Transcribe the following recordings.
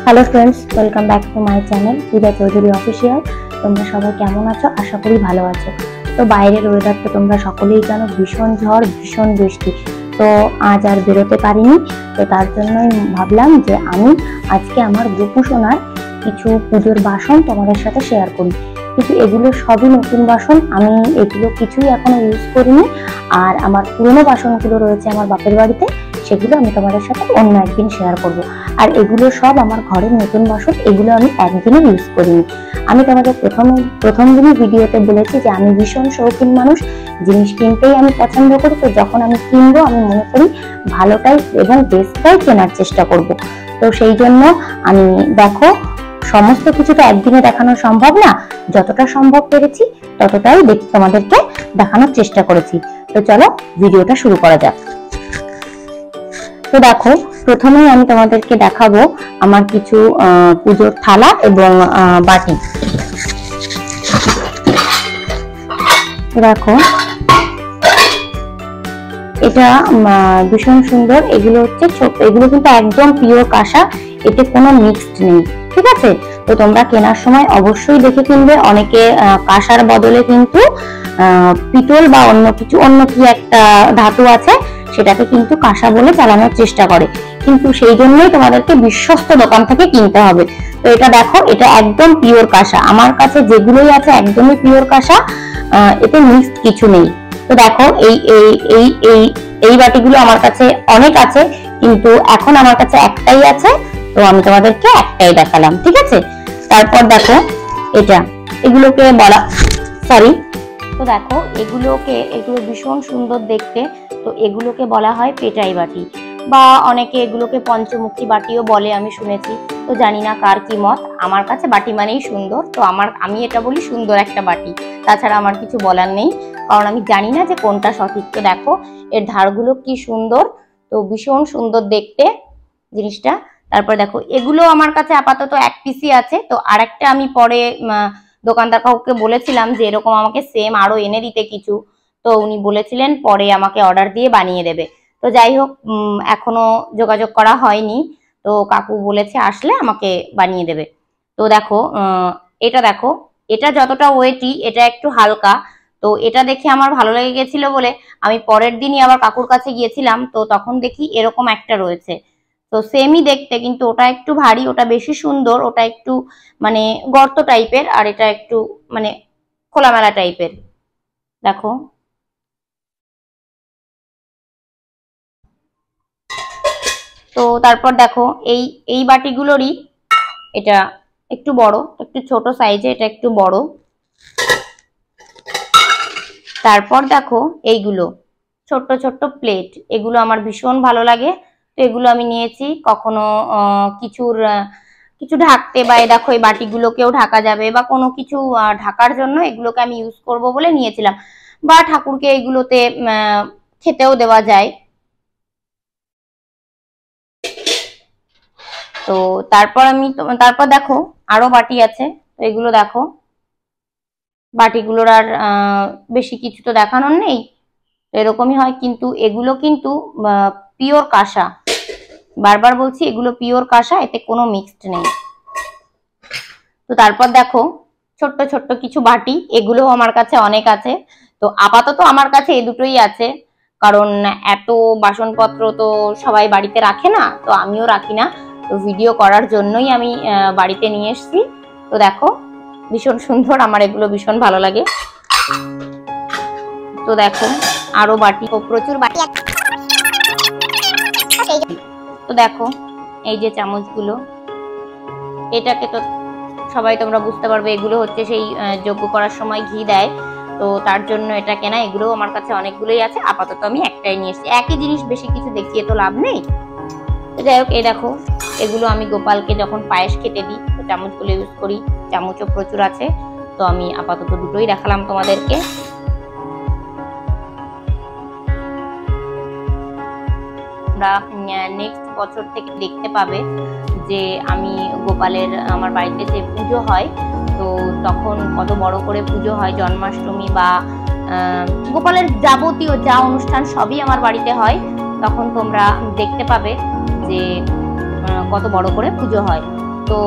Hello friends, welcome back to my channel Puja Chowdhury official. তোমরা সবাই কেমন আছো? আশা করি ভালো আছো। তো বাইরের ওয়েদার তো তোমরা সকলেই জানো, ভীষণ ঝড়, ভীষণ বৃষ্টি। তো আজ আর বেরোতে পারিনি, তো তার জন্যই ভাবলাম যে আমি আজকে আমার গোপুসোনার কিছু পুজোর বাসন তোমাদের সাথে শেয়ার করি। কিন্তু এগুলো সবই নতুন বাসন, আমি এগুলো কিছুই এখনো ইউজ করিনি। আর আমার পুরনো বাসনগুলো রয়েছে আমার বাপের বাড়িতে, সেগুলো আমি তোমাদের সাথে অন্য একদিন শেয়ার করব। আর এগুলো সব আমার ঘরের নতুন বাসন, এগুলো আমি একদিনও ইউজ করিনি। আমি তোমাদের প্রথম দিনই ভিডিওতে বলেছি যে আমি ভীষণ শৌখিন মানুষ, জিনিস কিনতেই আমি পছন্দ করি। তো যখন আমি কিনবো আমি মনে করি ভালোটাই এবং বেস্টটাই কেনার চেষ্টা করব। তো সেই জন্য আমি দেখো, সমস্ত কিছু তো একদিনে দেখানো সম্ভব না, যতটা সম্ভব পেরেছি ততটাই তোমাদেরকে দেখানোর চেষ্টা করেছি। তো চলো ভিডিওটা শুরু করা যাক। তো দেখো, প্রথমেই আমি তোমাদেরকে দেখাবো আমার কিছু পুজোর থালা এবং বাটি। দেখো, এটা ভীষণ সুন্দর। এগুলো হচ্ছে ছোট, এগুলো কিন্তু একদম পিওর কাঁসা, এতে কোনো মিক্সড নেই, ঠিক আছে? তো তোমরা কেনার সময় অবশ্যই দেখে কিনবে। অনেকে কাঁসার বদলে কিন্তু পিতল বা অন্য কি একটা ধাতু আছে, সেটাকে কিন্তু কাঁসা বলে চালানোর চেষ্টা করে, কিন্তু সেই জন্যই তোমাদেরকে বিশ্বস্ত দোকান থেকে কিনতে হবে। তো এটা দেখো, এটা একদম পিওর কাঁসা। আমার কাছে যেগুলোই আছে একদমই পিওর কাঁসা, এতে মিক্সড কিছু নেই। তো দেখো, এই এই এই এই এই বাটিগুলো আমার কাছে অনেক আছে, কিন্তু এখন আমার কাছে একটাই আছে, তো আমি তোমাদেরকে একটাই দেখালাম, ঠিক আছে? তারপর দেখো, এগুলোকে বলা তো দেখো, এগুলো ভীষণ সুন্দর দেখতে। তো এগুলোকে বলা হয় পেটাই বাটি, বা অনেকে এগুলোকে পঞ্চমুখী বাটিও বলে, আমি শুনেছি। তো জানি না কার কি মত, আমার কাছে বাটি মানেই সুন্দর। তো আমি এটা বলি সুন্দর একটা বাটি, তাছাড়া আমার কিছু বলার নেই, কারণ আমি জানি না যে কোনটা সঠিক। তো দেখো, এর ধারগুলো কি সুন্দর, তো ভীষণ সুন্দর দেখতে জিনিসটা। তারপর দেখো, এগুলো আমার কাছে আপাতত এক পিসই আছে। তো আরেকটা আমি পরে দোকানদার কাউকে বলেছিলাম যে এরকম আমাকে সেম আরো এনে দিতে কিছু, তো উনি বলেছিলেন পরে আমাকে অর্ডার দিয়ে বানিয়ে দেবে। তো যাই হোক, এখনো যোগাযোগ করা হয়নি, তো কাকু বলেছে আসলে আমাকে বানিয়ে দেবে। তো দেখো, দেখো, এটা যতটা ওয়েটি, এটা একটু হালকা। তো এটা দেখে আমার ভালো লেগে গেছিল বলে আমি পরের দিনই আবার কাকুর কাছে গিয়েছিলাম, তো তখন দেখি এরকম একটা রয়েছে। তো সেমই দেখতে, কিন্তু ওটা একটু ভারী, ওটা বেশি সুন্দর, ওটা একটু মানে গর্ত টাইপের, আর এটা একটু মানে খোলামেলা টাইপের। দেখো, তো তারপর দেখো, এই বাটিগুলোরই এটা একটু বড়, একটু ছোট সাইজে, এটা একটু বড়। তারপর দেখো, এইগুলো ছোট্ট ছোট্ট প্লেট, এগুলো আমার ভীষণ ভালো লাগে। তো এগুলো আমি নিয়েছি, কখনো কিছু ঢাকতে, বা দেখো এই বাটিগুলোকেও ঢাকা যাবে, বা কোনো কিছু ঢাকার জন্য এগুলোকে আমি ইউজ করব বলে নিয়েছিলাম, বা ঠাকুরকে এগুলোতে খেতেও দেওয়া যায়। তো তারপর দেখো, আরো বাটি আছে। তো এগুলো দেখো, বাটিগুলোর আর বেশি কিছু তো দেখানোর নেই, এরকমই হয়, কিন্তু এগুলো কিন্তু পিওর কাঁসা। বারবার বলছি, এগুলো পিওর কাঁসা, এতে কোনো মিক্সড নেই। তো তারপর দেখো, ছোট্ট ছোট্ট কিছু বাটি, এগুলো আমার কাছে অনেক আছে। তো আপাতত আমার কাছে এই দুটোই আছে, কারণ এত বাসনপত্র তো সবাই বাড়িতে রাখে না, তো আমিও রাখি না। তো ভিডিও করার জন্যই আমি বাড়িতে নিয়ে এসেছি। তো দেখো, ভীষণ সুন্দর, আমার এগুলো ভীষণ ভালো লাগে। তো দেখো, আরো বাটি, প্রচুর বাটি। তো দেখো, এই যে চামচগুলো, এটাকে তো সবাই তোমরা বুঝতে পারবে, এগুলো হচ্ছে সেই যজ্ঞ করার সময় ঘি দেয়, তো তার জন্য এটা কেনা। এগুলো আমার কাছে অনেকগুলোই আছে, আপাতত আমি একটাই নিয়ে এসেছি। একই জিনিস বেশি কিছু দেখিয়ে তো লাভ নেই। তো যাই হোক, এই দেখো, এগুলো আমি গোপালকে যখন পায়েস খেতে দিই, তো চামচগুলো ইউজ করি। চামচও প্রচুর আছে, তো আমি আপাতত দুটোই দেখালাম তোমাদেরকে। নেক্সট বছর থেকে দেখতে পাবে যে আমি গোপালের, আমার বাড়িতে যে পুজো হয়, তো তখন কত বড় করে পুজো হয়, জন্মাষ্টমী বা গোপালের যাবতীয় যা অনুষ্ঠান সবই আমার বাড়িতে হয়। তখন তোমরা দেখতে পাবে যে কত বড় করে পুজো হয়। তো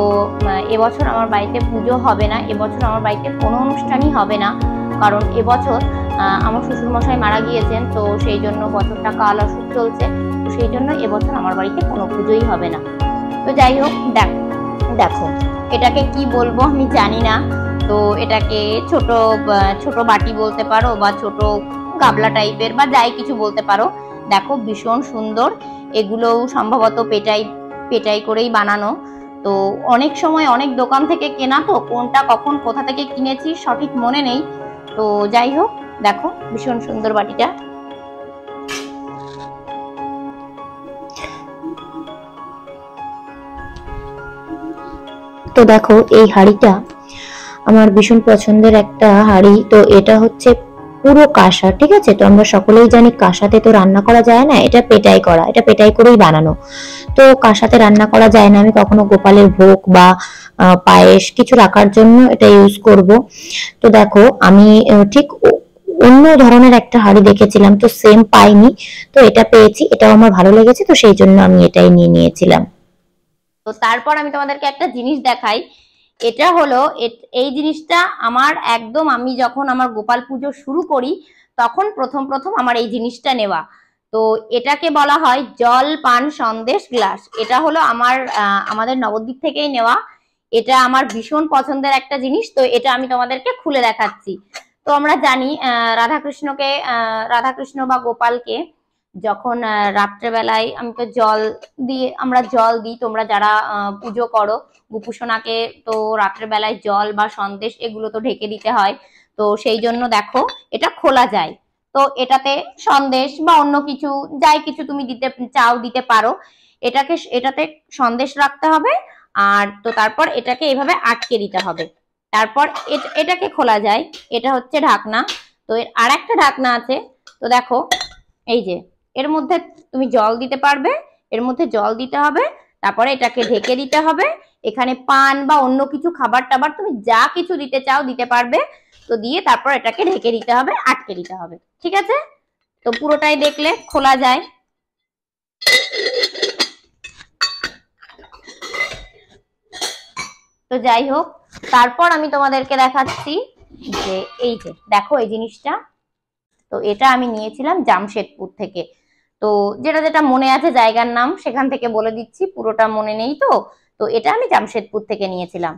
এবছর আমার বাড়িতে পুজো হবে না, এবছর আমার বাড়িতে কোনো অনুষ্ঠানই হবে না, কারণ এবছর আমার শ্বশুরমশাই মারা গিয়েছেন, তো সেই জন্য বছরটা কাল অসুখ চলছে, তো সেই জন্য এবছর আমার বাড়িতে কোনো পুজোই হবে না। তো যাই হোক, দেখো এটাকে কি বলবো আমি জানি না, তো এটাকে ছোট ছোট বাটি বলতে পারো বা ছোট গাবলা টাইপের বা যাই কিছু বলতে পারো। দেখো ভীষণ সুন্দর, এগুলো সম্ভবত পেটাই করেই বানানো। তো অনেক সময় অনেক দোকান থেকে কেনা, তো কোনটা কখন কোথা থেকে কিনেছি সঠিক মনে নেই। তো যাই হোক, দেখো ভীষণ সুন্দর বাটিটা। তো দেখো এই হাঁড়িটা আমার ভীষণ পছন্দের একটা হাঁড়ি। তো এটা হচ্ছে পুরো কাঁসা, ঠিক আছে। তো আমরা সকলেই জানি কাঁসাতে তো রান্না করা যায় না, এটা পেটাই করা, এটা পেটাই করেই বানানো। তো কাঁসাতে রান্না করা যায় না, আমি কখনো গোপালের ভোগ বা পায়েস কিছু রাখার জন্য এটা ইউজ করব। তো দেখো আমি ঠিক অন্য ধরনের একটা হাঁড়ি দেখেছিলাম, তো সেম পাইনি, তো এটা পেয়েছি, এটাও আমার ভালো লেগেছে, তো সেই জন্য আমি এটাই নিয়ে নিয়েছিলাম। তো তারপর আমি তোমাদেরকে একটা জিনিস দেখাই। এটা হলো এই জিনিসটা আমার একদম, আমি যখন আমার গোপাল পুজো শুরু করি তখন প্রথম প্রথম আমার এই জিনিসটা নেওয়া। তো এটাকে বলা হয় জল পান সন্দেশ গ্লাস। এটা হলো আমাদের নবদ্বীপ থেকেই নেওয়া। এটা আমার ভীষণ পছন্দের একটা জিনিস। তো এটা আমি তোমাদেরকে খুলে দেখাচ্ছি। তো আমরা জানি রাধাকৃষ্ণ বা গোপালকে যখন রাত্রেবেলায় আমরা জল দিই, তোমরা যারা পুজো করো গোপুসোনাকে, তো রাত্রেবেলায় জল বা সন্দেশ এগুলো তো ঢেকে দিতে হয়। তো সেই জন্য দেখো এটা খোলা যায়, তো এটাতে সন্দেশ বা অন্য কিছু যাই কিছু তুমি দিতে পারো। এটাতে সন্দেশ রাখতে হবে, আর তো তারপর এটাকে এইভাবে আটকে দিতে হবে। তারপর এটাকে খোলা যায়, এটা হচ্ছে ঢাকনা। তো এর আর একটা ঢাকনা আছে। তো দেখো এই যে এর মধ্যে তুমি জল দিতে পারবে, এর মধ্যে জল দিতে হবে, তারপরে এটাকে ঢেকে দিতে হবে। এখানে পান বা অন্য কিছু খাবার টাবার তুমি যা কিছু দিতে চাও দিতে পারবে। তো দিয়ে তারপর এটাকে ঢেকে দিতে হবে, আটকে দিতে হবে, ঠিক আছে। তো পুরোটাই দেখলে খোলা যায়। তো যাই হোক, তারপর আমি তোমাদেরকে দেখাচ্ছি যে এই যে দেখো এই জিনিসটা। তো এটা আমি নিয়েছিলাম জামশেদপুর থেকে। তো যেটা যেটা মনে আছে জায়গার নাম সেখান থেকে বলে দিচ্ছি, পুরোটা মনে নেই। তো তো এটা আমি জামশেদপুর থেকে নিয়েছিলাম।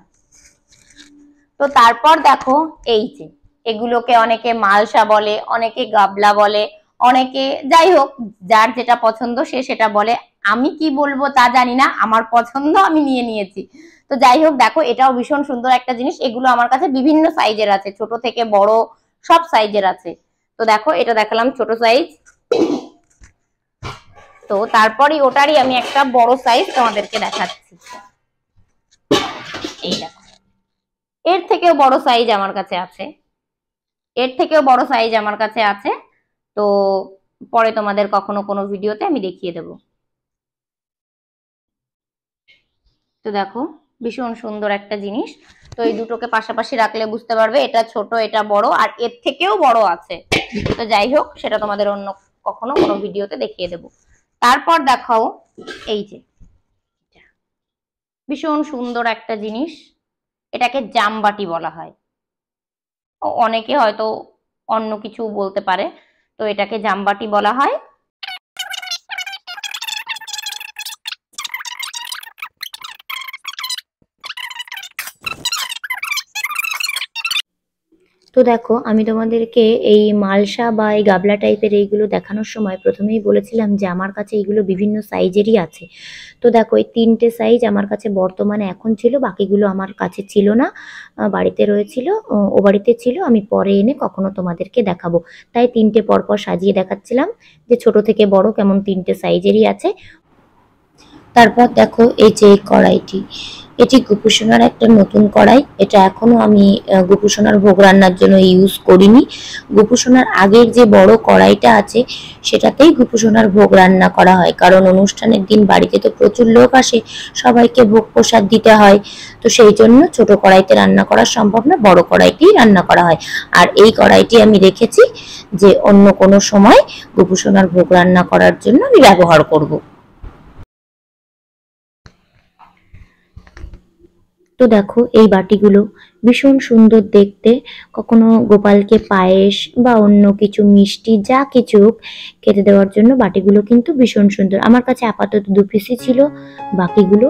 তো তারপর দেখো এই যে এগুলোকে অনেকে মালসা বলে, অনেকে গাবলা বলে, অনেকে যাই হোক যার যেটা পছন্দ সে সেটা বলে। আমি কি বলবো তা জানি না, আমার পছন্দ আমি নিয়ে নিয়েছি। তো যাই হোক দেখো এটাও ভীষণ সুন্দর একটা জিনিস। এগুলো আমার কাছে বিভিন্ন সাইজের আছে, ছোট থেকে বড় সব সাইজের আছে। তো দেখো এটা দেখালাম ছোট সাইজ। তো তারপরে ওটারই আমি একটা বড় সাইজ তোমাদেরকে দেখাচ্ছি। এই দেখো এর থেকেও বড় সাইজ আমার কাছে আছে, এর থেকেও বড় সাইজ আমার কাছে আছে। তো পরে তোমাদের কখনো কোনো ভিডিওতে আমি দেখিয়ে দেব। তো দেখো ভীষণ সুন্দর একটা জিনিস। তো এই দুটোকে পাশাপাশি রাখলে বুঝতে পারবে এটা ছোট এটা বড়, আর এর থেকেও বড় আছে। তো যাই হোক সেটা তোমাদের অন্য কখনো কোনো ভিডিওতে দেখিয়ে দেব। তারপর দেখাও এই যে ভীষণ সুন্দর একটা জিনিস, এটাকে জামবাটি বলা হয়, অনেকে হয়তো অন্য কিছু বলতে পারে। তো এটাকে জামবাটি বলা হয়। তো দেখো আমি তোমাদেরকে এই মালসা বা এই গাবলা টাইপের এইগুলো দেখানোর সময় প্রথমেই বলেছিলাম যে আমার কাছে এইগুলো বিভিন্ন সাইজেরই আছে। তো দেখো এই তিনটে সাইজ আমার কাছে বর্তমানে এখন ছিল, বাকিগুলো আমার কাছে ছিল না, বাড়িতে রয়েছিল, ও বাড়িতে ছিল, আমি পরে এনে কখনো তোমাদেরকে দেখাবো। তাই তিনটে পরপর সাজিয়ে দেখাচ্ছিলাম যে ছোট থেকে বড় কেমন তিনটে সাইজেরই আছে। তারপর দেখো এই যে কড়াইটি, এটি গোপুসোনার একটা নতুন কড়াই। এটা এখনো আমি গোপুসোনার ভোগ রান্নার জন্য ইউজ করিনি। গোপুসোনার আগের যে বড় কড়াইটা আছে সেটাতেই গোপুসোনার ভোগ রান্না করা হয়, কারণ অনুষ্ঠানের দিন বাড়িতে তো প্রচুর লোক আসে, সবাইকে ভোগ প্রসাদ দিতে হয়। তো সেই জন্য ছোট কড়াইতে রান্না করা সম্ভব না, বড় কড়াইতেই রান্না করা হয়। আর এই কড়াইটি আমি রেখেছি যে অন্য কোনো সময় গোপুসোনার ভোগ রান্না করার জন্য আমি ব্যবহার করব। তো দেখো এই বাটিগুলো ভীষণ সুন্দর দেখতে। কখনো গোপালকে পায়েস বা অন্য কিছু মিষ্টি যা কিছু খেতে দেওয়ার জন্য বাটিগুলো কিন্তু ভীষণ সুন্দর। আমার কাছে আপাতত 2 পিসই ছিল, বাকিগুলো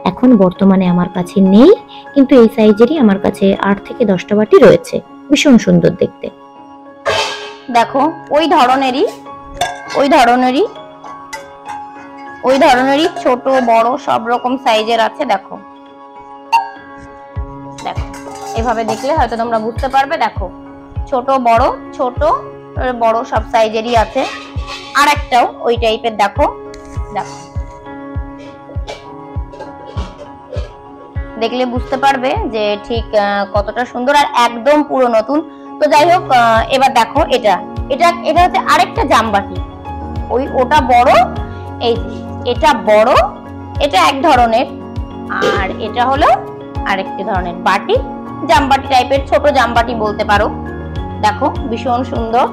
এখন বর্তমানে আমার কাছে নেই, কিন্তু এই সাইজেরই আমার কাছে 8 থেকে 10টা বাটি রয়েছে, ভীষণ সুন্দর দেখতে। দেখো ওই ধরনেরই ছোট বড় সব রকম সাইজের আছে। দেখো দেখো এভাবে দেখলে হয়তো তোমরা বুঝতে পারবে। দেখো ছোট বড় সব সাইজেরই আছে। আর একটাও ওই টাইপের দেখো দেখো দেখলে বুঝতে পারবে যে ঠিক কতটা সুন্দর আর একদম পুরো নতুন। তো যাই হোক, এবার দেখো এটা হচ্ছে আরেকটা জামবাটি। ওটা বড়, এটা বড়, এটা এক ধরনের, আর এটা হলো আরেকটি ধরনের বাটি, জামবাটি টাইপের, ছোট জামবাটি বলতে পারো। দেখো ভীষণ সুন্দর।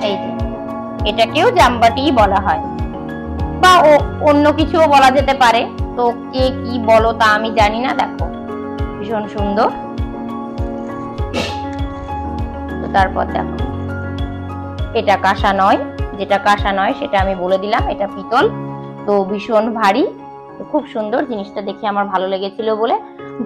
এই যে এটাকেও জামবাটি বলা হয় বা অন্য কিছুও বলা যেতে পারে, তো কে কি বলো তা আমি জানি না। দেখো ভীষণ সুন্দর। তো তারপর দেখো এটা কাঁসা নয়, যেটা কাঁসা নয় সেটা আমি বলে দিলাম, এটা পিতল। তো ভীষণ ভারী, খুব সুন্দর। জিনিসটা দেখে আমার ভালো লেগেছিল বলে।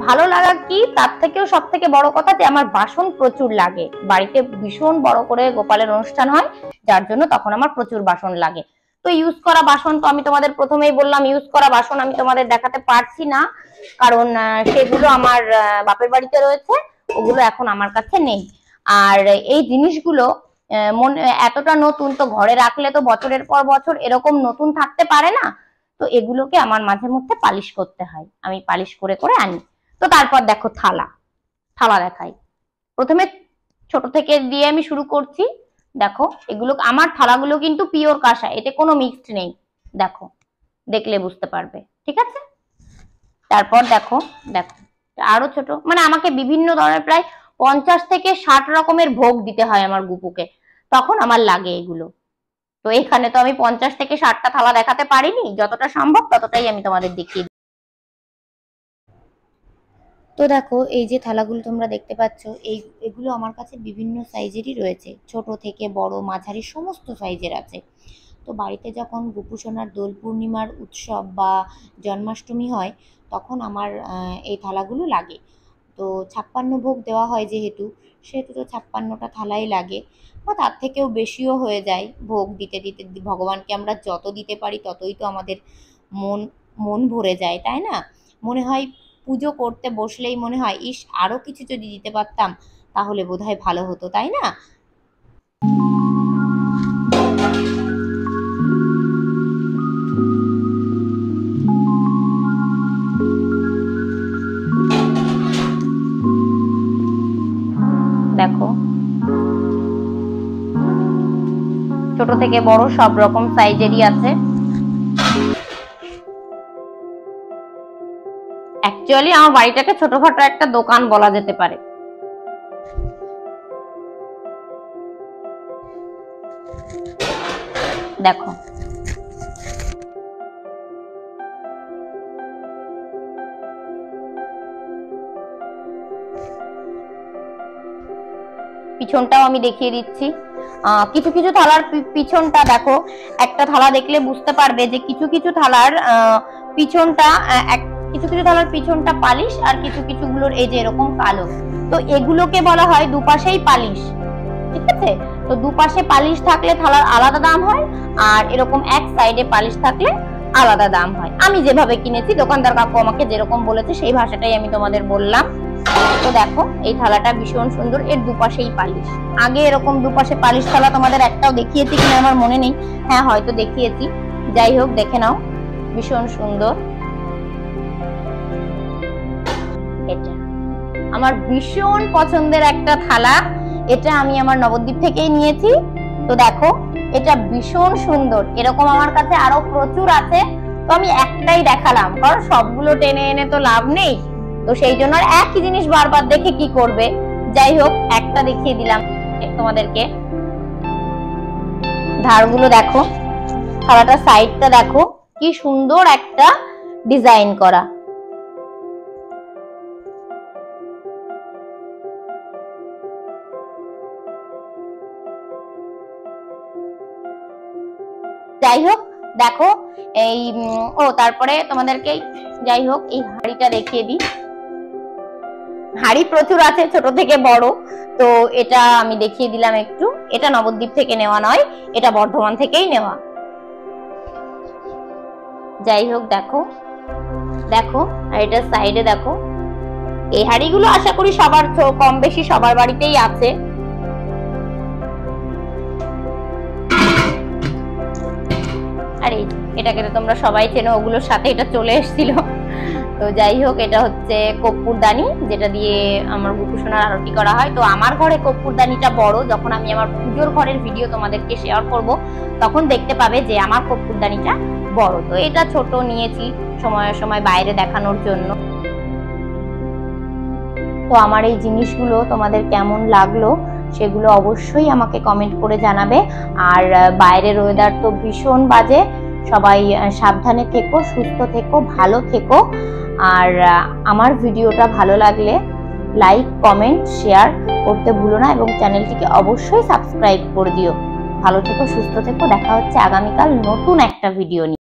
ভালো লাগা কি, তার থেকেও সব থেকে বড় কথা যে আমার বাসন প্রচুর লাগে। বাড়িতে ভীষণ বড় করে গোপালের অনুষ্ঠান হয়, যার জন্য তখন আমার প্রচুর বাসন লাগে। তো ইউজ করা বাসন তো আমি তোমাদের প্রথমেই বললাম, ইউজ করা বাসন আমি তোমাদের দেখাতে পারছি না, কারণ সেগুলো আমার বাপের বাড়িতে রয়েছে, ওগুলো এখন আমার কাছে নেই। আর এই জিনিসগুলো এতটা নতুন, তো ঘরে রাখলে তো বছরের পর বছর এরকম নতুন থাকতে পারে না। তো এগুলোকে আমার মাঝে মধ্যে পালিশ করতে হয়, আমি পালিশ করে করে আনি। তো তারপর দেখো থালা দেখাই। প্রথমে ছোট থেকে দিয়ে আমি শুরু করছি। দেখো এগুলো আমার থালাগুলো কিন্তু পিওর কাঁসা, এতে কোনো মিক্সড নেই। দেখো দেখলে বুঝতে পারবে, ঠিক আছে। তারপর দেখো আরো ছোট, মানে আমাকে বিভিন্ন ধরনের প্রায় 50 থেকে 60 রকমের ভোগ দিতে হয় আমার গুপুকে, তখন আমার লাগে এগুলো। তো এখানে তো আমি 50 থেকে 60টা থালা দেখাতে পারিনি, যতটা সম্ভব ততটাই আমি তোমাদের দেখিয়ে। তো দেখো এই যে থালাগুলো তোমরা দেখতে পাচ্ছ, এগুলো আমার কাছে বিভিন্ন সাইজেরই রয়েছে, ছোট থেকে বড় মাঝারি সমস্ত সাইজের আছে। তো বাড়িতে যখন গোপু সোনার দোল পূর্ণিমার উৎসব বা জন্মাষ্টমী হয়, তখন আমার এই থালাগুলো লাগে। তো 56 ভোগ দেওয়া হয় সেহেতু তো 56টা থালাই লাগে, বা তার থেকেও বেশিও হয়ে যায়। ভোগ দিতে দিতে ভগবানকে আমরা যত দিতে পারি ততই তো আমাদের মন ভরে যায়, তাই না? মনে হয় পুজো করতে বসলেই মনে হয়, ইস আরো কিছু যদি দিতে পারতাম তাহলে বোধহয় ভালো হতো, তাই না? দেখো ছোট থেকে বড় সব রকম সাইজেরই আছে। অ্যাকচুয়ালি আমার বাড়িটাকে ছোটখাটো একটা দোকান বলা যেতে পারে। দেখো পিছনটাও আমি দেখিয়ে দিচ্ছি। কিছু কিছু থালার পিছনটা দেখো, একটা থালা দেখলে বুঝতে পারবে যে কিছু কিছু থালার পিছনটা পালিশ, আর কিছু কিছু গুলোর এই যে এরকম কালো। তো এগুলোকে বলা হয় দুপাশেই পালিশ, ঠিক আছে। তো দুপাশে পালিশ থাকলে থালার আলাদা দাম হয়, আর এরকম এক সাইডে পালিশ থাকলে আলাদা দাম হয়। আমি যেভাবে কিনেছি, দোকানদার কাকু আমাকে যেরকম বলেছে সেই ভাষাটাই আমি তোমাদের বললাম। তো দেখো এই থালাটা ভীষণ সুন্দর, এর দুপাশেই পালিশ। আগে এরকম দুপাশে পালিশ থালা তোমাদের একটাও দেখিয়েছি কিনা আমার মনে নেই, হ্যাঁ হয়তো দেখিয়েছি। যাই হোক দেখে নাও, ভীষণ সুন্দর। এটা আমার ভীষণ পছন্দের একটা থালা, এটা আমি আমার নবদ্বীপ থেকেই নিয়েছি। তো দেখো এটা ভীষণ সুন্দর, এরকম আমার কাছে আরো প্রচুর আছে। তো আমি একটাই দেখালাম, কারণ সবগুলো টেনে এনে তো লাভ নেই, তো সেই জন্য আর একই জিনিস বারবার দেখে কি করবে। যাই হোক একটা দেখিয়ে দিলাম তোমাদেরকে। ধারগুলো দেখো, থালাটার সাইডটা দেখো কি সুন্দর একটা ডিজাইন করা। যাই হোক দেখো এই তারপরে তোমাদেরকে যাই হোক এই হাড়িটা দেখিয়ে দিই। হাড়ি প্রচুর আছে, ছোট থেকে বড়, তো এটা আমি দেখিয়ে দিলাম একটু। এটা নবদ্বীপ থেকে নেওয়া নয়, এটা বর্ধমান থেকেই নেওয়া। যাই হোক দেখো দেখো, আর এটা সাইডে দেখো, এই হাড়িগুলো আশা করি সবার কম বেশি সবার বাড়িতেই আছে। আর এটাকে তো তোমরা সবাই চেনো, ওগুলোর সাথে এটা চলে এসেছিল। তো যাই হোক, এটা হচ্ছে কর্পূরদানি, যেটা দিয়ে আমার বুকুসোনার আরতি করা হয়। তো আমার ঘরে কর্পূরদানিটা বড়, যখন আমি আমার পুজোর ঘরের ভিডিও তোমাদেরকে শেয়ার করব তখন দেখতে পাবে যে আমার কর্পূরদানিটা বড়। তো এটা ছোট নিয়েছি সময়ে সময় বাইরে দেখানোর জন্য। তো আমার এই জিনিসগুলো তোমাদের কেমন লাগলো সেগুলো অবশ্যই আমাকে কমেন্ট করে জানাবে। আর বাইরের ওয়েদার তো ভীষণ বাজে, সবাই সাবধানে থেকো, সুস্থ থেকো, ভালো থেকো। আর আমার ভিডিওটা ভালো লাগলে লাইক, কমেন্ট, শেয়ার করতে ভুলো না এবং চ্যানেলটিকে অবশ্যই সাবস্ক্রাইব করে দিও। ভালো থেকো, সুস্থ থেকো, দেখা হচ্ছে আগামীকাল নতুন একটা ভিডিও নিয়ে।